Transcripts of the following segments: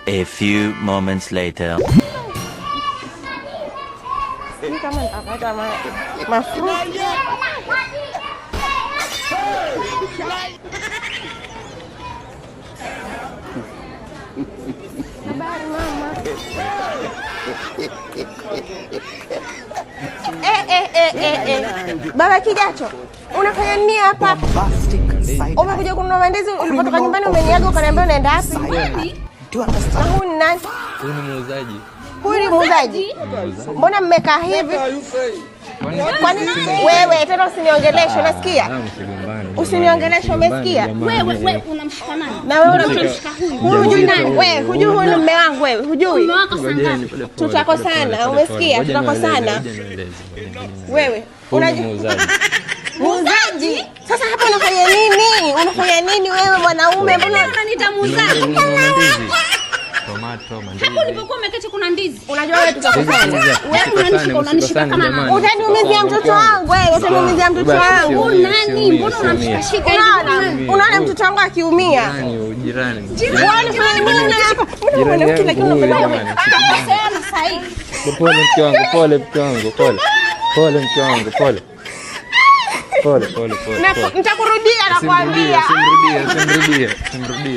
A few moments later. Kama nitapata mafuta. Habari mama. Baba Kijacho, unafanya nini hapa? Umekuja kununua mandizi, ulipotoka nyumbani umeniaga ukaniambia unaenda wapi? Na huyu ni nani? Huyu ni muuzaji. Huyu ni muuzaji? Mbona mmekaa hivi? Kwani wewe tena usiniongeleshe, unasikia? Usiniongeleshe, umesikia? Wewe unamshika nani? Na wewe unamshika huyu. Hujui nani? Wewe hujui huyu ni mume wangu wewe, hujui? Mume wako sangapi? Tutakosana, umesikia? Tutakosana. Wewe unajua muuzaji. Muuzaji? Sasa hapa unafanya nini? Unafanya nini wewe mwanaume? Mbona unaniita muuzaji? Tomato, mandizi. Hapo ulipokuwa umeketi kuna ndizi. Unajua wewe tutakosana. Wewe unanishika kama nani? Utaniumizia mtoto wangu wewe, utaniumizia mtoto wangu. Huyu nani? Mbona unamshika hivi? Unaona mtoto wangu akiumia. Jirani. Jirani fanya nini hapa? Mbona mtu lakini unapenda Sema sahihi. Pole mke wangu, pole mke wangu, pole. Pole mke wangu, pole. Pole. Nitakurudia nakwambia.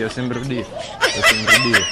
Usimrudie.